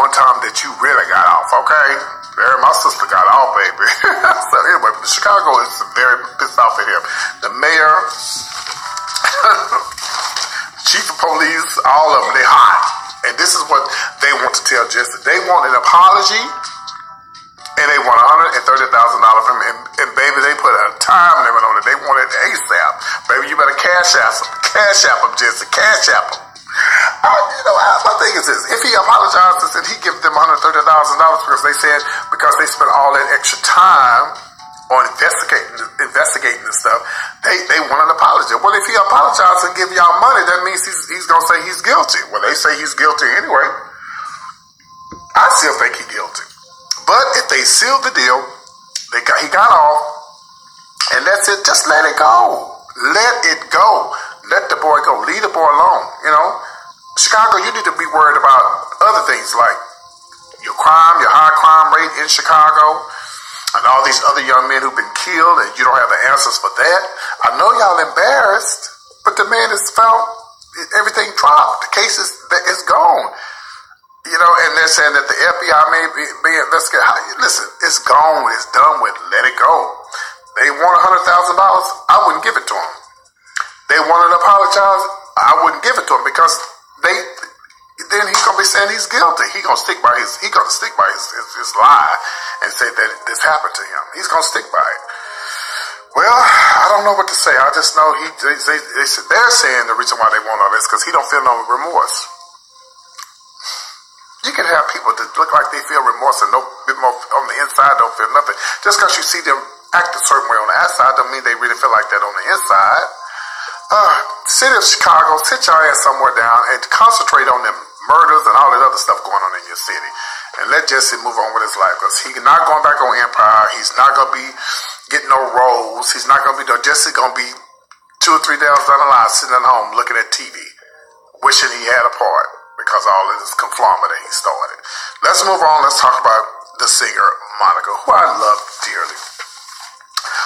one time that you really got off, okay? My sister got off, baby. So anyway, Chicago is very pissed off at him. The mayor, chief of police, all of them, they hot. And this is what they want to tell Jesse. They want an apology, and they want $130,000 from him. And baby, they put a time limit on it. They want it ASAP. Baby, you better cash app him, Jesse. Cash app him. My thing is this: if he apologizes and he gives them $130,000 because they spent all that extra time on investigating this stuff, they want an apology. Well, if he apologizes and give y'all money, that means he's gonna say he's guilty. Well, they say he's guilty anyway. I still think he's guilty. But if they sealed the deal, he got off, and that's it. Just let it go. Let it go. Let the boy go. Leave the boy alone. Chicago, you need to be worried about other things like your high crime rate in Chicago, and all these other young men who've been killed, and you don't have the answers for that. I know y'all embarrassed, but the man is found, everything dropped. The case is gone. And they're saying that the FBI may be investigating. Listen, it's gone. It's done with. Let it go. They want $100,000. I wouldn't give it to them. They wanted to apologize. I wouldn't give it to them because then he's gonna be saying he's guilty. He's gonna stick by his lie and say that this happened to him. He's gonna stick by it. Well, I don't know what to say. I just know they're saying the reason why they want all this because he don't feel no remorse. You can have people that look like they feel remorse and no bit more on the inside don't feel nothing. Just because you see them act a certain way on the outside don't mean they really feel like that on the inside. City of Chicago, sit your ass somewhere down and concentrate on them murders and all that other stuff going on in your city. And let Jesse move on with his life because he's not going back on Empire. He's not going to be getting no roles. He's not going to be, Jesse's going to be 2 or 3 days down the line sitting at home looking at TV, wishing he had a part because all of this conflama that he started. Let's move on. Let's talk about the singer, Monica, who I love dearly.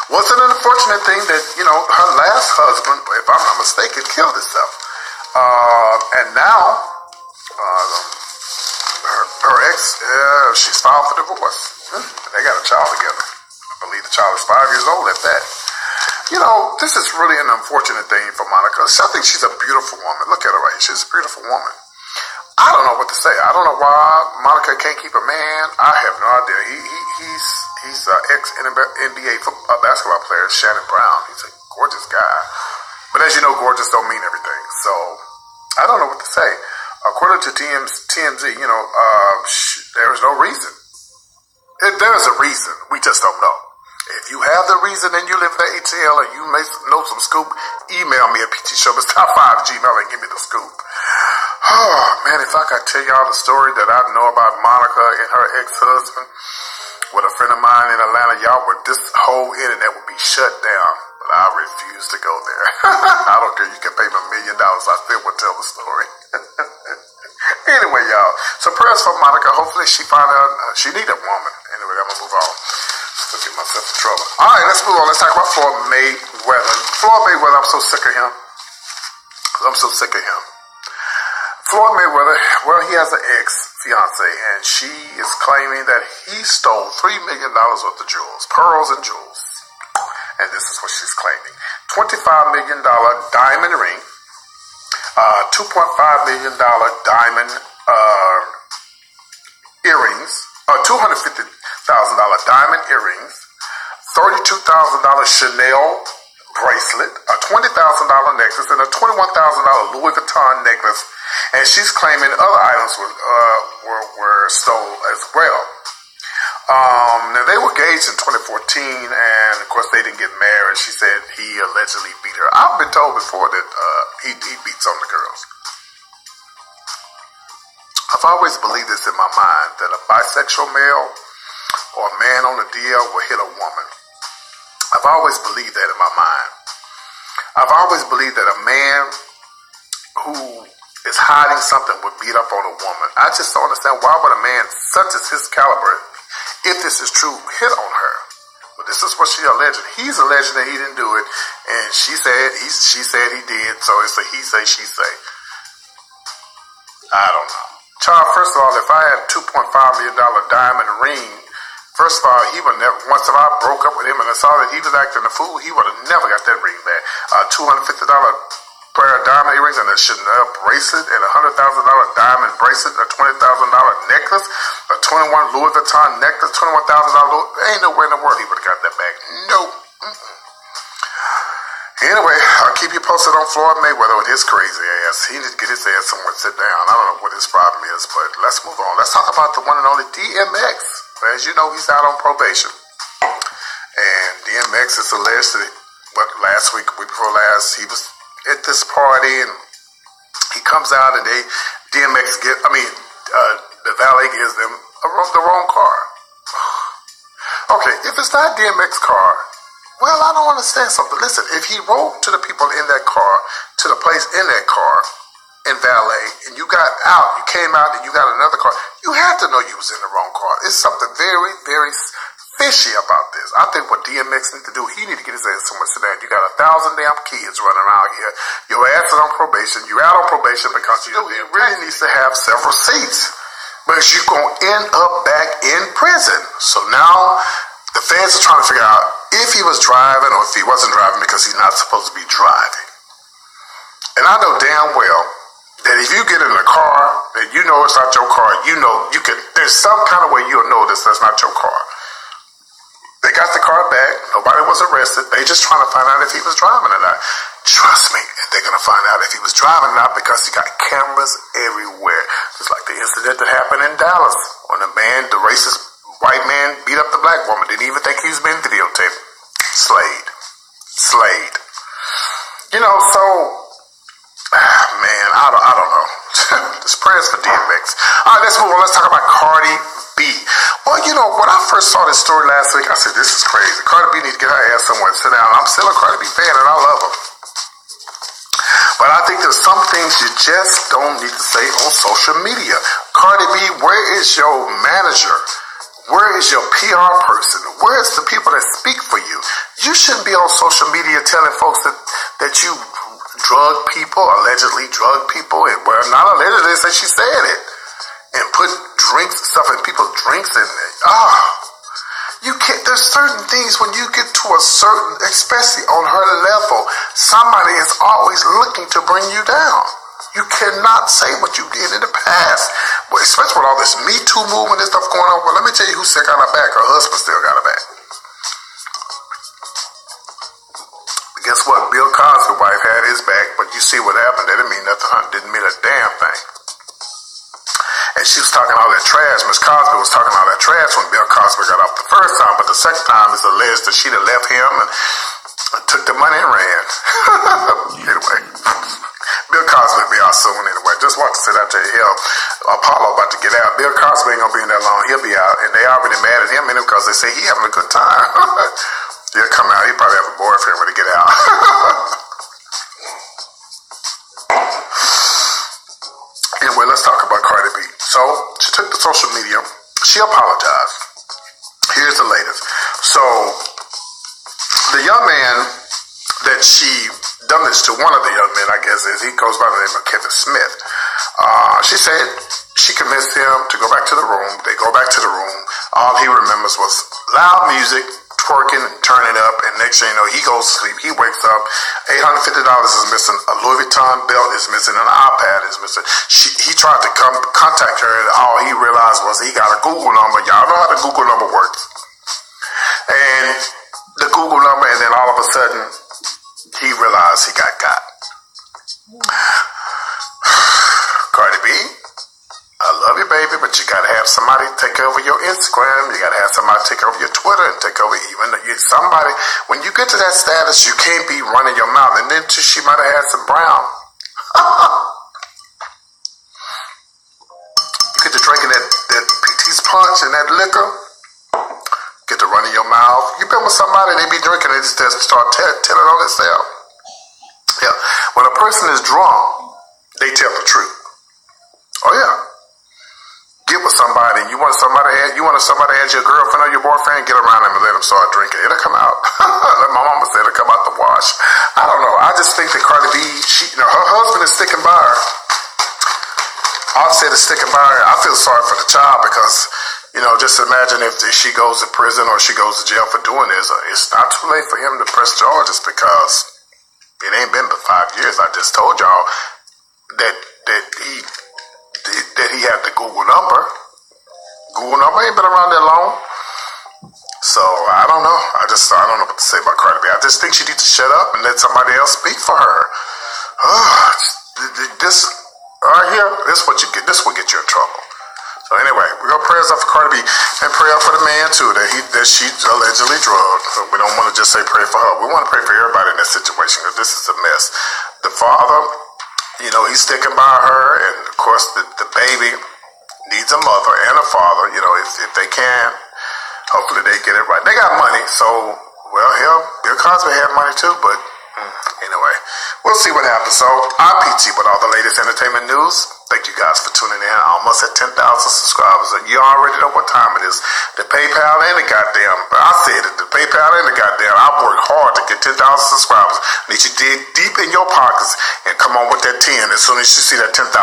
Was it an unfortunate thing that, her last husband, if I'm not mistaken, killed himself? And now, her ex, she's filed for divorce. They got a child together. I believe the child is 5 years old at that. This is really an unfortunate thing for Monica. I think she's a beautiful woman. Look at her right here. She's a beautiful woman. I don't know what to say. I don't know why Monica can't keep a man. I have no idea. He's an ex-NBA basketball player, Shannon Brown. He's a gorgeous guy. But as you know, gorgeous don't mean everything. So I don't know what to say. According to TMZ, there is no reason. There is a reason. We just don't know. If you have the reason and you live in the ATL and you may know some scoop, email me at ptshowbiz5@gmail and give me the scoop. Oh, man, if I could tell y'all the story that I know about Monica and her ex-husband with a friend of mine in Atlanta, this whole internet would be shut down. But I refuse to go there. I don't care. You can pay me $1 million. I still would tell the story. Anyway, y'all. So prayers for Monica. Hopefully she found out she need a woman. Anyway, I'm going to move on. Still get myself in trouble. All right, let's move on. Let's talk about Floyd Mayweather. Floyd Mayweather, I'm so sick of him. Floyd Mayweather, well, he has an ex-fiance, and she is claiming that he stole $3 million worth of jewels, pearls and jewels. And this is what she's claiming. $25 million diamond ring, $2.5 million diamond earrings, $250,000 diamond earrings, $32,000 Chanel bracelet, a $20,000 necklace, and a $21,000 Louis Vuitton necklace. And she's claiming other items were stolen as well. Now, they were engaged in 2014, and of course, they didn't get married. She said he allegedly beat her. I've been told before that he beats on the girls. I've always believed this in my mind, that a bisexual male or a man on the DL will hit a woman. I've always believed that in my mind. I've always believed that a man who is hiding something would beat up on a woman. I just don't understand why would a man such as his caliber, if this is true, hit on her. But this is what she alleged. He's alleging that he didn't do it, and she said he did. So it's a he say, she say. I don't know. Child, first of all, if I had a $2.5 million diamond ring, first of all, he would never, once if I broke up with him and I saw that he was acting a fool, he would have never got that ring back. $250 pair of diamond earrings and a Chanel bracelet and $100,000 diamond bracelet, a $20,000 necklace, a 21 Louis Vuitton necklace, $21,000. Ain't nowhere in the world he would have got that back. Nope. Anyway, I'll keep you posted on Floyd Mayweather with his crazy ass. He needs to get his ass somewhere and sit down. I don't know what his problem is, but let's move on. Let's talk about the one and only DMX. As you know, he's out on probation. And DMX is alleged that, last week before last, he was at this party and he comes out and the valet gives them the wrong car. Okay, if it's not DMX car, well, I don't understand something. Listen, if he wrote to the people in that car, to the place in that car, in valet, and you got out, you came out and you got another car, you had to know you was in the wrong car. It's something very, very fishy about this. I think what DMX needs to do, he need to get his ass somewhere sit down. You got 1,000 damn kids running around here. Your ass is on probation. You're out on probation because you really needs to have several seats. But you're going to end up back in prison. So now the feds are trying to figure out if he was driving or if he wasn't driving because he's not supposed to be driving. And I know damn well that if you get in a car and you know it's not your car, you know you can, there's some kind of way you'll know that's not your car. They got the car back. Nobody was arrested. They just trying to find out if he was driving or not. Trust me, they're going to find out if he was driving or not because he got cameras everywhere. Just like the incident that happened in Dallas when the racist white man beat up the black woman. Didn't even think he was being videotaped. Slayed. You know, so, man, I don't know. Just prayers for DMX. All right, let's move on. Let's talk about Cardi B. Well, you know, when I first saw this story last week, I said, this is crazy. Cardi B needs to get her ass somewhere and sit down. I'm still a Cardi B fan and I love her. But I think there's some things you just don't need to say on social media. Cardi B, where is your manager? Where is your PR person? Where's the people that speak for you? You shouldn't be on social media telling folks that you drug people, allegedly drug people, and well, not allegedly, say she said it, and put stuff in people's drinks and you can't, there's certain things when you get to a certain, especially on her level, somebody is always looking to bring you down. You cannot say what you did in the past, well, especially with all this Me Too movement and stuff going on. Well, let me tell you who still got her back. Her husband still got her back. Guess what? Bill Cosby's wife had his back, but you see what happened. That didn't mean nothing. Didn't mean a damn thing. And she was talking all that trash. Miss Cosby was talking all that trash when Bill Cosby got off the first time, but the second time it's alleged that she'd have left him and took the money and ran. Anyway, Bill Cosby will be out soon anyway. Just want to say that to you. Hell, Apollo about to get out. Bill Cosby ain't gonna be in that long. He'll be out, and they already mad at him because they say he having a good time. He'll come out. He probably have a boyfriend when he get out. Anyway, let's talk about Cardi B. So she took to social media. She apologized. Here's the latest. So the young man that she done this to, one of the young men, I guess, he goes by the name of Kevin Smith. She said she convinced him to go back to the room. They go back to the room. All he remembers was loud music, twerking, turning up, and next thing you know, he goes to sleep. He wakes up, $850 is missing, a Louis Vuitton belt is missing, an iPad is missing. He tried to contact her, and all he realized was he got a Google number. Y'all know how the Google number works. And the Google number, and then all of a sudden, he realized he got. Cardi B, I love you, baby, but you gotta have somebody take over your Instagram. You gotta have somebody take over your Twitter and take over somebody. When you get to that status, you can't be running your mouth. And then she might have had some brown. You get to drinking that PT's punch and that liquor. Get to running your mouth. You been with somebody, they be drinking, they just start telling on themselves. Yeah. When a person is drunk, they tell the truth. Oh yeah. Get with somebody, you want somebody to add your girlfriend or your boyfriend, get around them and let them start drinking. It'll come out. Like my mama said, it'll come out the wash. I don't know. I just think that Cardi B, her husband is sticking by her. Offset is sticking by her. I feel sorry for the child because, just imagine if she goes to prison or she goes to jail for doing this. It's not too late for him to press charges because it ain't been but 5 years. I just told y'all that he had the Google number. Google number ain't been around that long. So I don't know. I don't know what to say about Cardi B. I just think she needs to shut up and let somebody else speak for her. This right here, this is what you get. This will get you in trouble. So anyway, we're gonna prayers up for Cardi B and pray up for the man too that she allegedly drugged. So we don't want to just say pray for her. We want to pray for everybody in this situation because this is a mess. The father, he's sticking by her, and of course the baby needs a mother and a father. If they can, hopefully they get it right. They got money, so Bill Cosby had money too, but anyway, we'll see what happens. So I'm PT with all the latest entertainment news. Thank you guys for tuning in. Almost at 10,000 subscribers. You already know what time it is. The PayPal and the goddamn, I said it, the PayPal and the goddamn, I've worked hard to get 10,000 subscribers. Need you dig deep in your pockets and come on with that 10 as soon as you see that 10,000.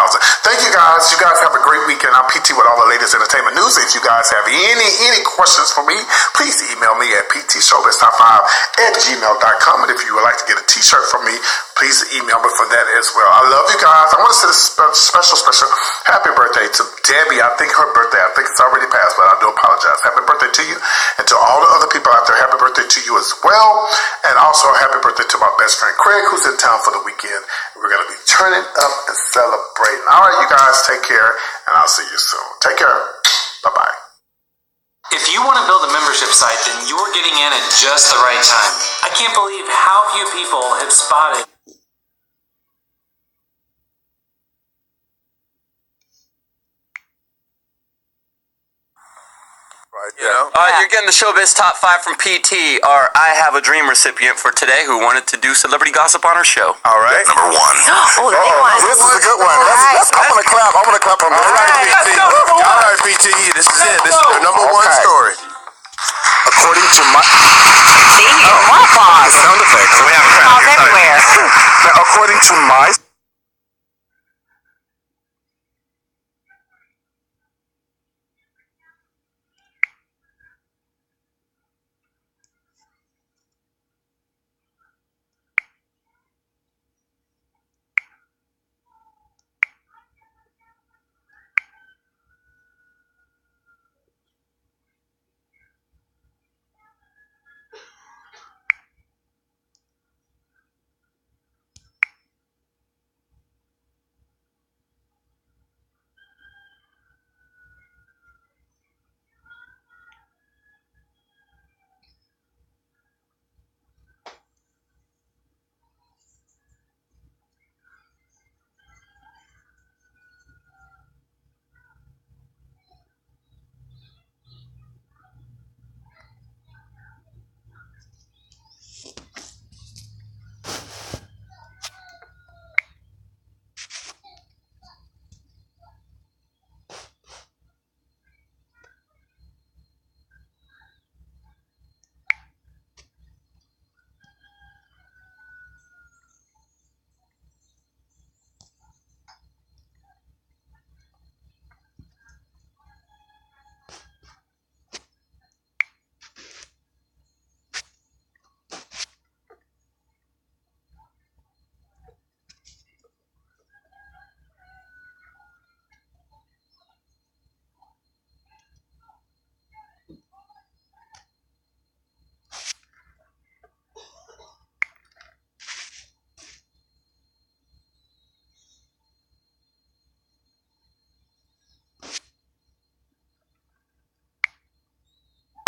Thank you guys. You guys have a great weekend. I'm PT with all the latest entertainment news. If you guys have any questions for me, please email me at ptshowbiz5@gmail.com. And if you would like to get a t-shirt from me, please email me for that as well. I love you guys. I want to say a special happy birthday to Debbie. I think it's already passed, but I do apologize. Happy birthday to you, and to all the other people out there, happy birthday to you as well. And also happy birthday to my best friend Craig, who's in town for the weekend. We're going to be turning up and celebrating. All right, you guys, take care, and I'll see you soon. Take care. Bye-bye. If you want to build a membership site, then you're getting in at just the right time. I can't believe how few people have spotted. You're getting the Showbiz Top 5 from PT, our I Have a Dream recipient for today, who wanted to do celebrity gossip on her show. All right. Number 1. Oh, the big one. This is a good one. Right. I want to clap. I want to clap on this. All right, PT. This is it. This is the number one story. According to my... See, you didn't want to pause. Sound effects. We have pause everywhere. Now, according to my...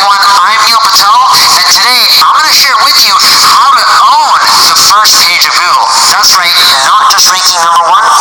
I'm Neil Patel, and today I'm going to share with you how to own the first page of Google. That's right, not just ranking number 1,